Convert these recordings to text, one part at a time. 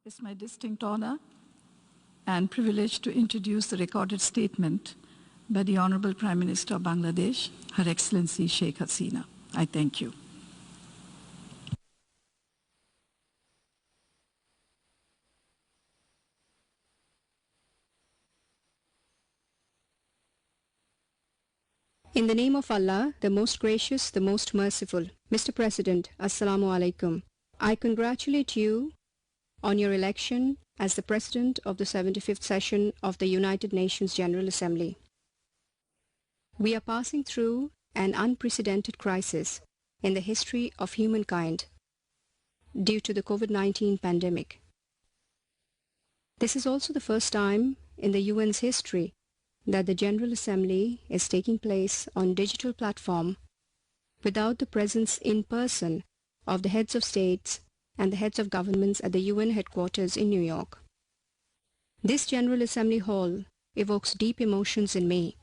It's my distinct honor and privilege to introduce the recorded statement by the Honorable Prime Minister of Bangladesh, Her Excellency Sheikh Hasina. I thank you. In the name of Allah, the most gracious, the most merciful. Mr. President, Assalamu alaikum. I congratulate you on your election as the President of the 75th session of the United Nations General Assembly. We are passing through an unprecedented crisis in the history of humankind due to the COVID-19 pandemic. This is also the first time in the UN's history that the General Assembly is taking place on digital platform without the presence in person of the heads of states and the heads of governments at the UN headquarters in New York. This General Assembly hall evokes deep emotions in me.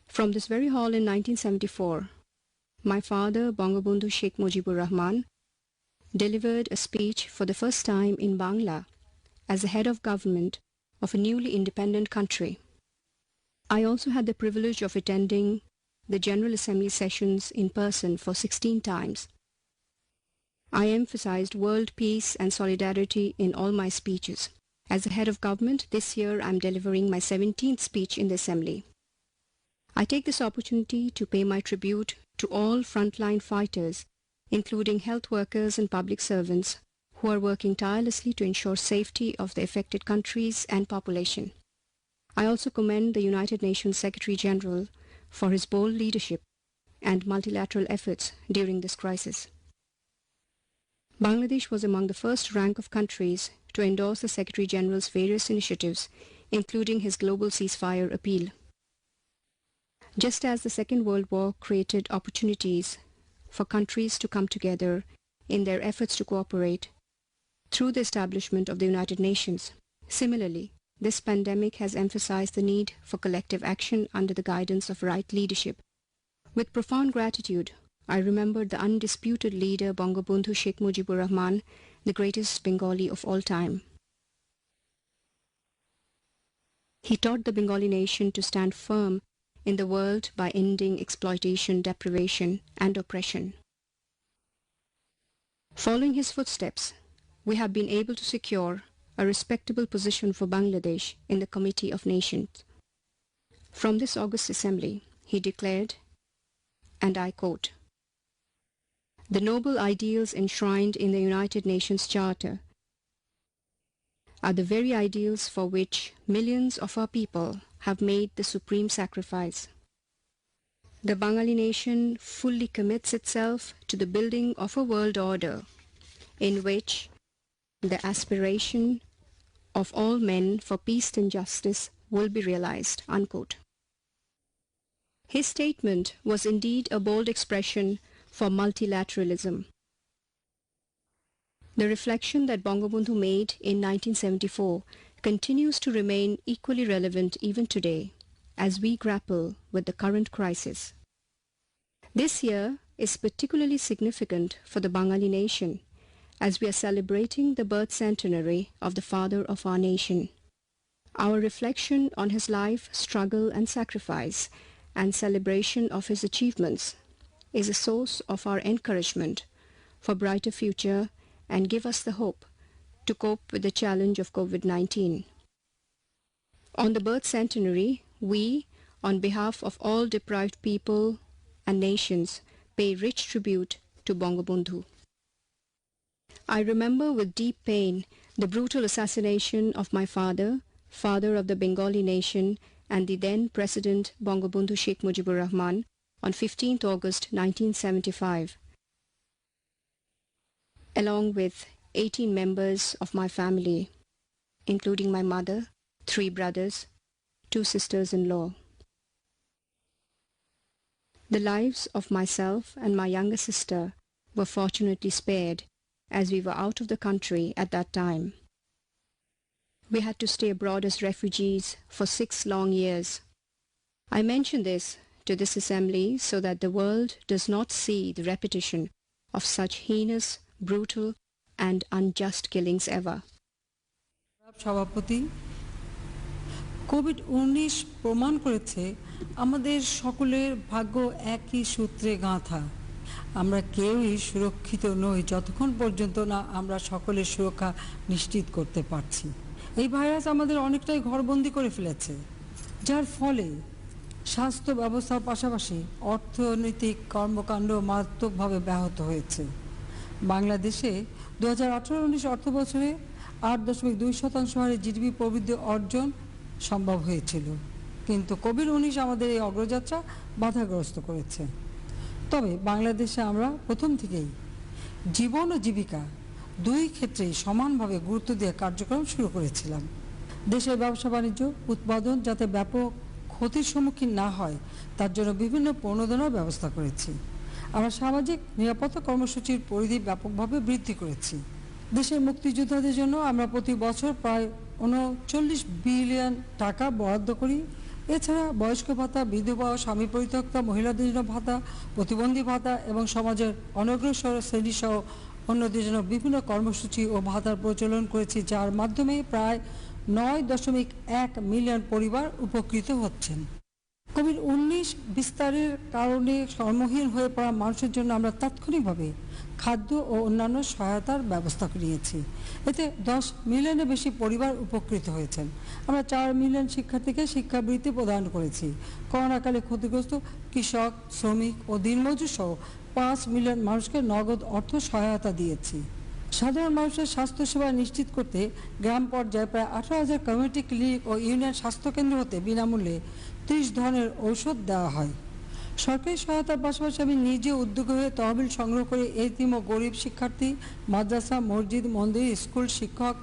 From this very hall in 1974, my father, Bangabandhu Sheikh Mujibur Rahman, delivered a speech for the first time in Bangla as the head of government of a newly independent country. I also had the privilege of attending the General Assembly sessions in person for 16 times. I emphasized world peace and solidarity in all my speeches. As the head of government, this year I am delivering my 17th speech in the Assembly. I take this opportunity to pay my tribute to all frontline fighters, including health workers and public servants, who are working tirelessly to ensure safety of the affected countries and population. I also commend the United Nations Secretary General for his bold leadership and multilateral efforts during this crisis. Bangladesh was among the first rank of countries to endorse the Secretary General's various initiatives, including his global ceasefire appeal. Just as the Second World War created opportunities for countries to come together in their efforts to cooperate through the establishment of the United Nations, similarly, this pandemic has emphasized the need for collective action under the guidance of right leadership. With profound gratitude, I remember the undisputed leader Bangabandhu Sheikh Mujibur Rahman, the greatest Bengali of all time. He taught the Bengali nation to stand firm in the world by ending exploitation, deprivation, and oppression. Following his footsteps, we have been able to secure a respectable position for Bangladesh in the Committee of Nations. From this August Assembly, he declared, and I quote, "The noble ideals enshrined in the United Nations Charter are the very ideals for which millions of our people have made the supreme sacrifice. The Bengali nation fully commits itself to the building of a world order in which the aspiration of all men for peace and justice will be realized." Unquote. His statement was indeed a bold expression for multilateralism. The reflection that Bangabandhu made in 1974 continues to remain equally relevant even today as we grapple with the current crisis. This year is particularly significant for the Bengali nation as we are celebrating the birth centenary of the father of our nation. Our reflection on his life, struggle and sacrifice and celebration of his achievements is a source of our encouragement for a brighter future and give us the hope to cope with the challenge of COVID-19. On the birth centenary, we, on behalf of all deprived people and nations, pay rich tribute to Bangabandhu. I remember with deep pain the brutal assassination of my father, father of the Bengali nation, and the then President Bangabandhu Sheikh Mujibur Rahman on 15th August 1975, along with 18 members of my family, including my mother, 3 brothers, 2 sisters-in-law. The lives of myself and my younger sister were fortunately spared as we were out of the country at that time. We had to stay abroad as refugees for 6 long years. I mention this to this assembly so that the world does not see the repetition of such heinous, brutal and unjust killings ever. সভাপতি, COVID-19 প্রমাণ করেছে আমাদের সকলের ভাগ্য একই সূত্রে গাঁথা। আমরা কেউই সুরক্ষিত নই যতক্ষণ পর্যন্ত না আমরা সকলের সুরক্ষা নিশ্চিত করতে পারছি। এই ভাইরাস আমাদের অনেকটাই ঘরবন্দি করে ফেলেছে, যার ফলে স্বাস্থ্য ব্যবস্থার পাশাপাশি অর্থনৈতিক কর্মকাণ্ড মারাত্মকভাবে ব্যাহত হয়েছে। বাংলাদেশে 2018-19 অর্থবছরে 8.2% হারে জিডিপি প্রবৃদ্ধি অর্জন সম্ভব হয়েছিল, কিন্তু কোভিড-19 আমাদের এই অগ্রযাত্রা বাধাগ্রস্ত করেছে। তবে বাংলাদেশে আমরা প্রথম থেকেই জীবন ও জীবিকা দুই ক্ষেত্রেই সমানভাবে গুরুত্ব দিয়ে কার্যক্রম শুরু করেছিলাম। দেশের ব্যবসা বাণিজ্য উৎপাদন যাতে ব্যাপক ক্ষতির সম্মুখীন না হয় তার জন্য বিভিন্ন প্রণোদনার ব্যবস্থা করেছি। আমরা সামাজিক নিরাপত্তা কর্মসূচির পরিধি ব্যাপকভাবে বৃদ্ধি করেছি। দেশের মুক্তিযোদ্ধাদের জন্য আমরা প্রতি বছর প্রায় 39 বিলিয়ন টাকা বরাদ্দ করি। এছাড়া বয়স্ক ভাতা, বিধবা ও স্বামী পরিত্যক্তা মহিলাদের জন্য ভাতা, প্রতিবন্ধী ভাতা এবং সমাজের অনগ্রসর শ্রেণী সহ অন্যদের জন্য বিভিন্ন কর্মসূচি ও ভাতার প্রচলন করেছি, যার মাধ্যমে প্রায় 9.1 মিলিয়ন পরিবার উপকৃত হচ্ছেন। কোভিড-19 বিস্তারের কারণে কর্মহীন হয়ে পড়া মানুষের জন্য আমরা তাৎক্ষণিকভাবে খাদ্য ও অন্যান্য সহায়তার ব্যবস্থা নিয়েছি। এতে 10 মিলিয়নের বেশি পরিবার উপকৃত হয়েছেন। আমরা 4 মিলিয়ন শিক্ষার্থীকে শিক্ষাবৃত্তি প্রদান করেছি। করোনাকালে ক্ষতিগ্রস্ত কৃষক, শ্রমিক ও দিনমজুর সহ 5 মিলিয়ন মানুষকে নগদ অর্থ সহায়তা দিয়েছি। সাধারণ মানুষের স্বাস্থ্যসেবা নিশ্চিত করতে গ্রাম পর্যায়ে প্রায় 18,000 কমিউনিটি ক্লিনিক ও ইউনিয়ন স্বাস্থ্যকেন্দ্র হতে বিনামূল্যে 30 ধরনের ঔষধ দেওয়া হয়। সরকারি সহায়তার পাশাপাশি আমি নিজে উদ্যোগী হয়ে তহবিল সংগ্রহ করে এতিম ও গরিব শিক্ষার্থী, মাদ্রাসা, মসজিদ, মন্দির, স্কুল, শিক্ষক,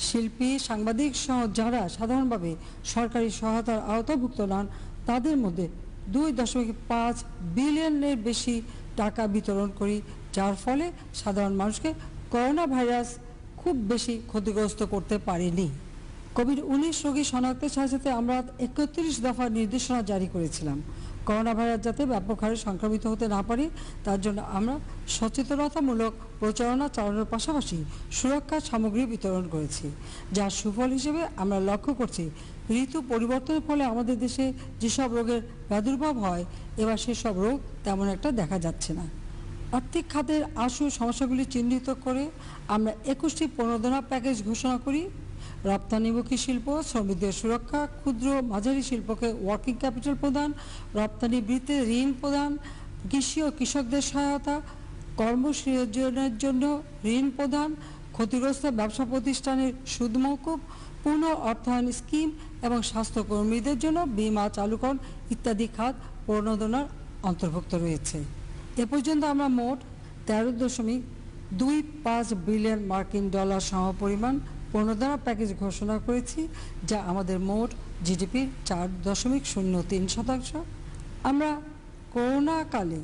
শিল্পী, সাংবাদিক সহ যারা সাধারণভাবে সরকারি সহায়তার আওতাভুক্ত নন তাদের মধ্যে 2.5 বিলিয়নের বেশি টাকা বিতরণ করি, যার ফলে সাধারণ মানুষকে করোনা ভাইরাস খুব বেশি ক্ষতিগ্রস্ত করতে পারেনি। কোভিড-19 রোগী শনাক্তের সাথে আমরা 31 দফার নির্দেশনা জারি করেছিলাম। করোনা ভাইরাস যাতে ব্যাপক হারে সংক্রমিত হতে না পারে তার জন্য আমরা সচেতনতামূলক প্রচারণা চালানোর পাশাপাশি সুরক্ষা সামগ্রী বিতরণ করেছি, যার সুফল হিসেবে আমরা লক্ষ্য করছি ঋতু পরিবর্তনের ফলে আমাদের দেশে যেসব রোগের প্রাদুর্ভাব হয় এবার সেসব রোগ তেমন একটা দেখা যাচ্ছে না। আর্থিক খাতের আশু সমস্যাগুলি চিহ্নিত করে আমরা 21টি প্রণোদনা প্যাকেজ ঘোষণা করি। রপ্তানিমুখী শিল্প, শ্রমিকদের সুরক্ষা, ক্ষুদ্র মাঝারি শিল্পকে ওয়ার্কিং ক্যাপিটাল প্রদান, রপ্তানি বৃত্তিতে ঋণ প্রদান, কৃষি ও কৃষকদের সহায়তা, কর্মসৃজনের জন্য ঋণ প্রদান, ক্ষতিগ্রস্ত ব্যবসা প্রতিষ্ঠানের সুদ মওকুফ, পুনঃ অর্থায়ন স্কিম এবং স্বাস্থ্যকর্মীদের জন্য বীমা চালুকরণ ইত্যাদি খাত প্রণোদনার অন্তর্ভুক্ত রয়েছে। এ পর্যন্ত আমরা মোট 13.25 বিলিয়ন মার্কিন ডলার সমপরিমাণ প্রণোদনা প্যাকেজ ঘোষণা করেছি, যা আমাদের মোট জিডিপির 4.03%। আমরা করোনাকালে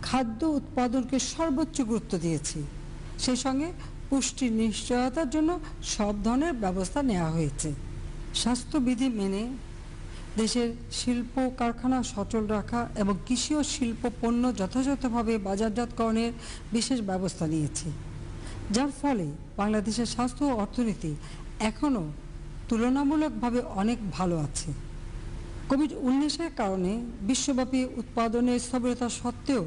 খাদ্য উৎপাদনকে সর্বোচ্চ গুরুত্ব দিয়েছি। সেই সঙ্গে পুষ্টির নিশ্চয়তার জন্য সব ধরনের ব্যবস্থা নেওয়া হয়েছে। স্বাস্থ্যবিধি মেনে দেশের শিল্প কারখানা সচল রাখা এবং কৃষি ও শিল্প পণ্য যথাযথভাবে বাজারজাতকরণের বিশেষ ব্যবস্থা নিয়েছি, যার ফলে বাংলাদেশের স্বাস্থ্য ও অর্থনীতি এখনও তুলনামূলকভাবে অনেক ভালো আছে। কোভিড-19-এর কারণে বিশ্বব্যাপী উৎপাদনের স্থবিরতা সত্ত্বেও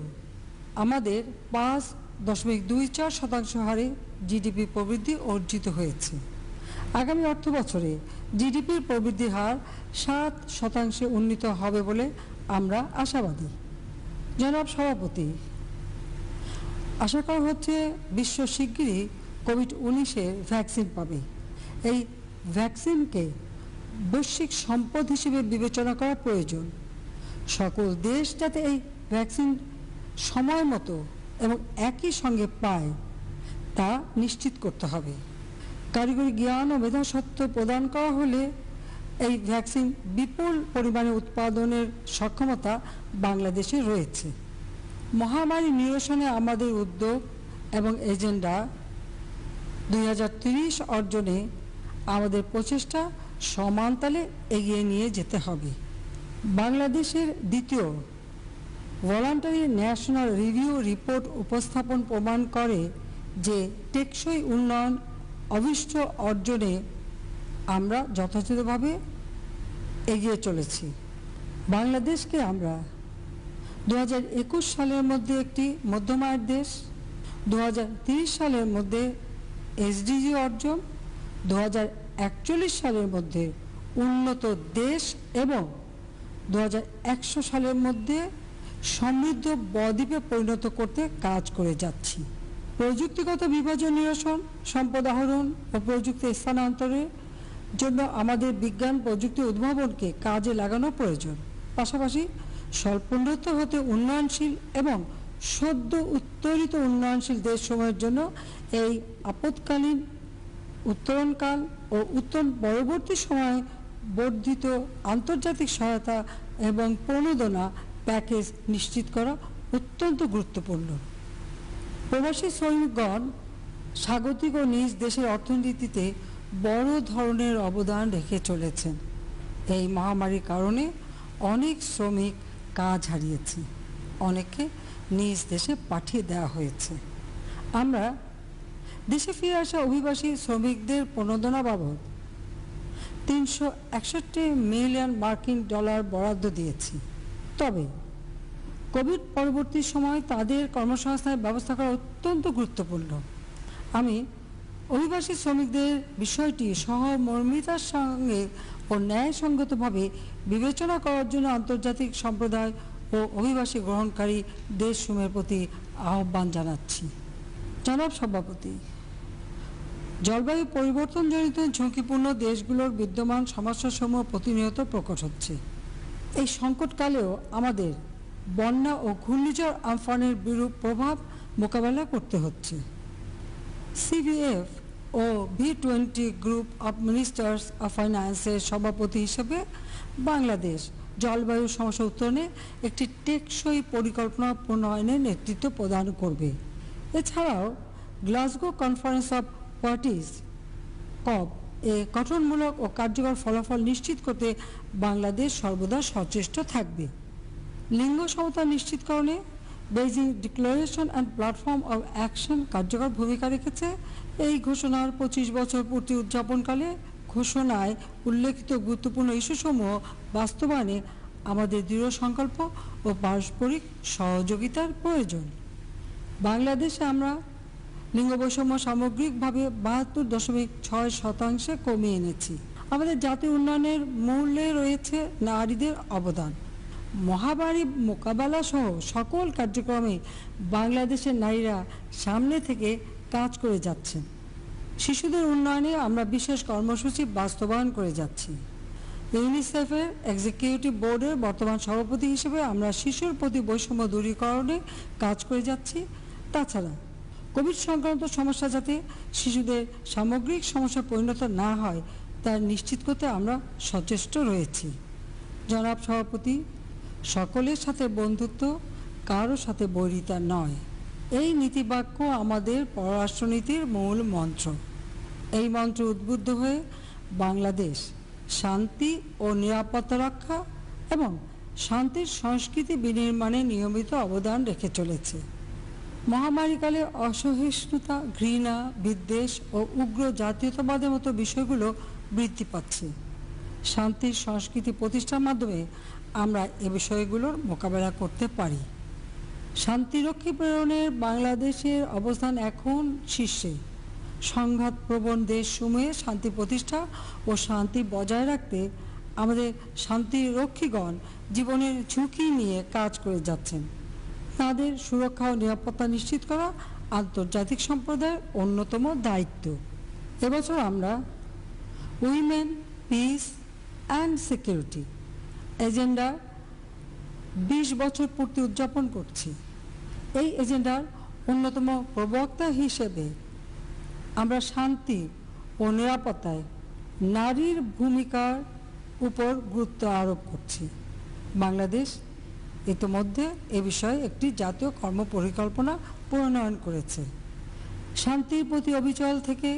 আমাদের 5.24% হারে জিডিপি প্রবৃদ্ধি অর্জিত হয়েছে। আগামী অর্থ বছরে জিডিপির প্রবৃদ্ধির হার 7% উন্নীত হবে বলে আমরা আশাবাদী। জনাব সভাপতি, আশা করা হচ্ছে বিশ্ব শিগগিরই কোভিড-19-এর ভ্যাকসিন পাবে। এই ভ্যাকসিনকে বৈশ্বিক সম্পদ হিসেবে বিবেচনা করা প্রয়োজন। সকল দেশ যাতে এই ভ্যাকসিন সময় মতো এবং একই সঙ্গে পায় তা নিশ্চিত করতে হবে। কারিগরি জ্ঞান ও মেধাস্বত্ব প্রদান করা হলে এই ভ্যাকসিন বিপুল পরিমাণে উৎপাদনের সক্ষমতা বাংলাদেশে রয়েছে। মহামারী নিরসনে আমাদের উদ্যোগ এবং এজেন্ডা 2030 অর্জনে আমাদের প্রচেষ্টা সমান তালে এগিয়ে নিয়ে যেতে হবে। বাংলাদেশের দ্বিতীয় ভলান্টারি ন্যাশনাল রিভিউ রিপোর্ট উপস্থাপন প্রমাণ করে যে টেকসই উন্নয়ন অভিষ্ট অর্জনে আমরা যথাযথভাবে এগিয়ে চলেছি। বাংলাদেশকে আমরা 2021 সালের মধ্যে একটি মধ্যম আয়ের দেশ, 2030 সালের মধ্যে এসডিজি অর্জন, 2041 সালের মধ্যে উন্নত দেশ এবং 2100 সালের মধ্যে সমৃদ্ধ বদ্বীপে পরিণত করতে কাজ করে যাচ্ছি। প্রযুক্তিগত বিভাজন নিরসন, সম্পদ আহরণ ও প্রযুক্তি স্থানান্তরের জন্য আমাদের বিজ্ঞান প্রযুক্তি উদ্ভাবনকে কাজে লাগানো প্রয়োজন। পাশাপাশি স্বল্পোন্নত হতে উন্নয়নশীল এবং সদ্য উত্তরিত উন্নয়নশীল দেশসমূহের জন্য এই আপৎকালীন উত্তরণকাল ও উত্তরণ পরবর্তী সময়ে বর্ধিত আন্তর্জাতিক সহায়তা এবং প্রণোদনা প্যাকেজ নিশ্চিত করা অত্যন্ত গুরুত্বপূর্ণ। প্রবাসী শ্রমিকগণ স্বাগতিক ও নিজ দেশের অর্থনীতিতে বড় ধরনের অবদান রেখে চলেছেন। এই মহামারীর কারণে অনেক শ্রমিক কাজ হারিয়েছে, অনেককে নিজ দেশে পাঠিয়ে দেওয়া হয়েছে। আমরা দেশে ফিরে আসা অভিবাসী শ্রমিকদের প্রণোদনা বাবদ 361 মিলিয়ন মার্কিন ডলার বরাদ্দ দিয়েছি। তবে কোভিড পরবর্তী সময় তাদের কর্মসংস্থানের ব্যবস্থা করা অত্যন্ত গুরুত্বপূর্ণ। আমি অভিবাসী শ্রমিকদের বিষয়টি সহমর্মিতার সঙ্গে ও ন্যায়সঙ্গতভাবে বিবেচনা করার জন্য আন্তর্জাতিক সম্প্রদায় ও অভিবাসী গ্রহণকারী দেশসমূহের প্রতি আহ্বান জানাচ্ছি। জনাব সভাপতি, জলবায়ু পরিবর্তনজনিত ঝুঁকিপূর্ণ দেশগুলোর বিদ্যমান সমস্যাসমূহ প্রতিনিয়ত প্রকট হচ্ছে। এই সংকটকালেও আমাদের বন্যা ও ঘূর্ণিঝড় আমফানের বিরূপ প্রভাব মোকাবেলা করতে হচ্ছে। সিভিএফ ও V20 group of ministers of ফাইন্যান্সের সভাপতি হিসেবে বাংলাদেশ জলবায়ু সমস্যা উত্তরণে একটি টেকসই পরিকল্পনা প্রণয়নের নেতৃত্ব প্রদান করবে। এছাড়াও গ্লাসগো কনফারেন্স অফ পার্টিস কপ এ গঠনমূলক ও কার্যকর ফলাফল নিশ্চিত করতে বাংলাদেশ সর্বদা সচেষ্ট থাকবে। লিঙ্গ সমতা নিশ্চিতকরণে Beijing declaration and platform of action কার্যকর ভূমিকা রেখেছে। এই ঘোষণার 25 বছর পূর্তি উদযাপনকালে ঘোষণায় উল্লেখিত গুরুত্বপূর্ণ ইস্যুসমূহ বাস্তবায়নে আমাদের দৃঢ় সংকল্প ও পারস্পরিক সহযোগিতার প্রয়োজন। বাংলাদেশে আমরা লিঙ্গ বৈষম্য সামগ্রিকভাবে 72.6% কমিয়ে এনেছি। আমাদের জাতীয় উন্নয়নের মূলে রয়েছে নারীদের অবদান। মহামারী মোকাবেলা সহ সকল কার্যক্রমে বাংলাদেশের নারীরা সামনে থেকে কাজ করে যাচ্ছেন। শিশুদের উন্নয়নে আমরা বিশেষ কর্মসূচি বাস্তবায়ন করে যাচ্ছি। ইউনিসেফের এক্সিকিউটিভ বোর্ডের বর্তমান সভাপতি হিসেবে আমরা শিশুর প্রতি বৈষম্য দূরীকরণে কাজ করে যাচ্ছি। তাছাড়া কোভিড সংক্রান্ত সমস্যা যাতে শিশুদের সামগ্রিক সমস্যা পরিণত না হয় তা নিশ্চিত করতে আমরা সচেষ্ট রয়েছি। জনাব সভাপতি, সকলের সাথে বন্ধুত্ব, কারো সাথে বৈরিতা নয়, এই নীতিবাক্য আমাদের পররাষ্ট্রনীতির মূল মন্ত্র। এই মন্ত্র উদ্বুদ্ধ হয়ে বাংলাদেশ শান্তি ও নিরাপত্তা রক্ষা এবং শান্তির সংস্কৃতি বিনির্মাণে নিয়মিত অবদান রেখে চলেছে। মহামারীকালে অসহিষ্ণুতা, ঘৃণা, বিদ্বেষ ও উগ্র জাতীয়তাবাদের মতো বিষয়গুলো বৃদ্ধি পাচ্ছে। শান্তির সংস্কৃতি প্রতিষ্ঠার মাধ্যমে আমরা এ বিষয়গুলোর মোকাবেলা করতে পারি। শান্তিরক্ষী প্রেরণের বাংলাদেশের অবস্থান এখন শীর্ষে। সংঘাতপ্রবণ দেশসমূহে শান্তি প্রতিষ্ঠা ও শান্তি বজায় রাখতে আমাদের শান্তিরক্ষীগণ জীবনের ঝুঁকি নিয়ে কাজ করে যাচ্ছেন। তাদের সুরক্ষা ও নিরাপত্তা নিশ্চিত করা আন্তর্জাতিক সম্প্রদায়ের অন্যতম দায়িত্ব। এবছর আমরা women, piece and security agenda 20 বছর পূর্তি উদযাপন করছি। এই এজেন্ডার অন্যতম প্রবক্তা হিসেবে আমরা শান্তি ও নিরাপত্তায় নারীর ভূমিকার উপর গুরুত্ব আরোপ করছি। বাংলাদেশ ইতিমধ্যে এ বিষয়ে একটি জাতীয় কর্মপরিকল্পনা প্রণয়ন করেছে। শান্তির প্রতি অবিচল থেকে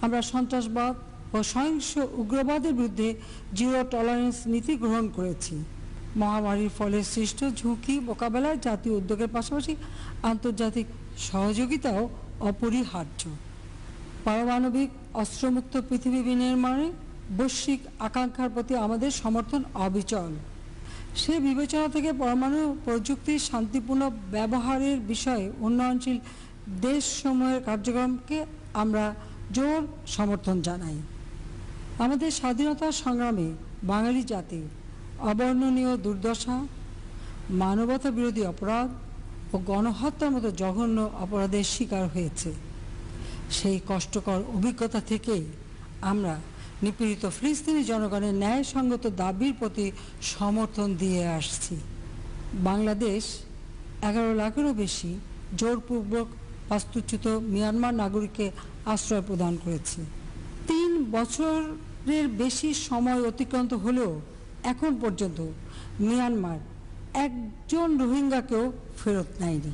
আমরা সন্ত্রাসবাদ ও সহিংস উগ্রবাদের বিরুদ্ধে জিরো টলারেন্স নীতি গ্রহণ করেছি। মহামারীর ফলে সৃষ্ট ঝুঁকি মোকাবেলায় জাতীয় উদ্যোগের পাশাপাশি আন্তর্জাতিক সহযোগিতাও অপরিহার্য। পারমাণবিক অস্ত্রমুক্ত পৃথিবী বিনির্মাণে বৈশ্বিক আকাঙ্ক্ষার প্রতি আমাদের সমর্থন অবিচল। সে বিবেচনা থেকে পরমাণু প্রযুক্তির শান্তিপূর্ণ ব্যবহারের বিষয়ে উন্নয়নশীল দেশসমূহের কার্যক্রমকে আমরা জোর সমর্থন জানাই। আমাদের স্বাধীনতা সংগ্রামে বাঙালি জাতি অবর্ণনীয় দুর্দশা, মানবতা বিরোধী অপরাধ ও গণহত্যার মতো জঘন্য অপরাধের শিকার হয়েছে। সেই কষ্টকর অভিজ্ঞতা থেকেই আমরা নিপীড়িত ফিলিস্তিনি জনগণের ন্যায়সঙ্গত দাবির প্রতি সমর্থন দিয়ে আসছি। বাংলাদেশ 11 লাখেরও বেশি জোরপূর্বক বাস্তুচ্যুত মিয়ানমার নাগরিককে আশ্রয় প্রদান করেছে। 3 বছরের বেশি সময় অতিক্রান্ত হলেও এখন পর্যন্ত মিয়ানমার একজন রোহিঙ্গাকেও ফেরত নেয়নি।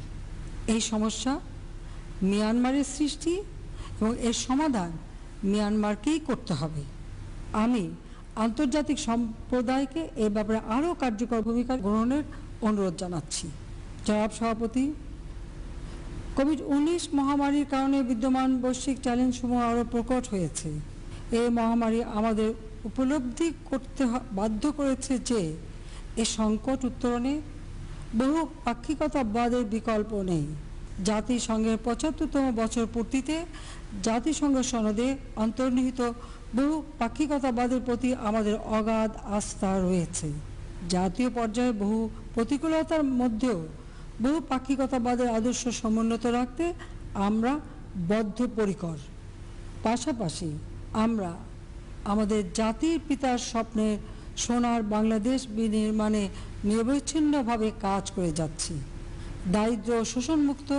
এই সমস্যা মিয়ানমারের সৃষ্টি এবং এর সমাধান মিয়ানমারকেই করতে হবে। আমি আন্তর্জাতিক সম্প্রদায়কে এ ব্যাপারে আরও কার্যকর ভূমিকা গ্রহণের অনুরোধ জানাচ্ছি। জনাব সভাপতি, কোভিড-19 মহামারীর কারণে বিদ্যমান বৈশ্বিক চ্যালেঞ্জসমূহ আরও প্রকট হয়েছে। এই মহামারী আমাদের উপলব্ধি করতে বাধ্য করেছে যে এ সংকট উত্তরণে বহু পাক্ষিকতাবাদের বিকল্প নেই। জাতিসংঘের 75তম বছর পূর্তিতে জাতিসংঘ সনদে অন্তর্নিহিত বহু পাক্ষিকতাবাদের প্রতি আমাদের অগাধ আস্থা রয়েছে। জাতীয় পর্যায়ে বহু প্রতিকূলতার মধ্যেও বহু পাক্ষিকতাবাদের আদর্শ সমুন্নত রাখতে আমরা বদ্ধপরিকর। পাশাপাশি আমরা আমাদের জাতির পিতার স্বপ্নের সোনার বাংলাদেশ বিনির্মাণে নিরবচ্ছিন্নভাবে কাজ করে যাচ্ছি। দারিদ্র ও শোষণমুক্ত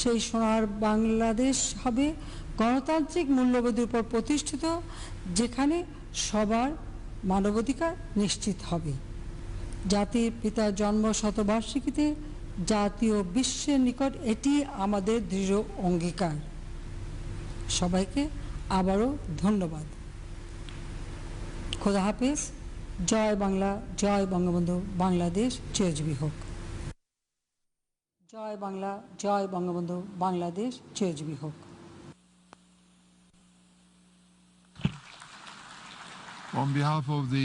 সেই সোনার বাংলাদেশ হবে গণতান্ত্রিক মূল্যবোধের উপর প্রতিষ্ঠিত, যেখানে সবার মানবাধিকার নিশ্চিত হবে। জাতির পিতার জন্ম শতবার্ষিকীতে জাতীয় বিশ্বের নিকট এটি আমাদের দৃঢ় অঙ্গীকার। সবাইকে আবারও ধন্যবাদ। খোদা হাফেজ। জয় বাংলা, জয় বঙ্গবন্ধু, বাংলাদেশ চিরজীবী হোক। জয় বাংলা, জয় বঙ্গবন্ধু, বাংলাদেশ চিরজীবী হোক। On behalf of the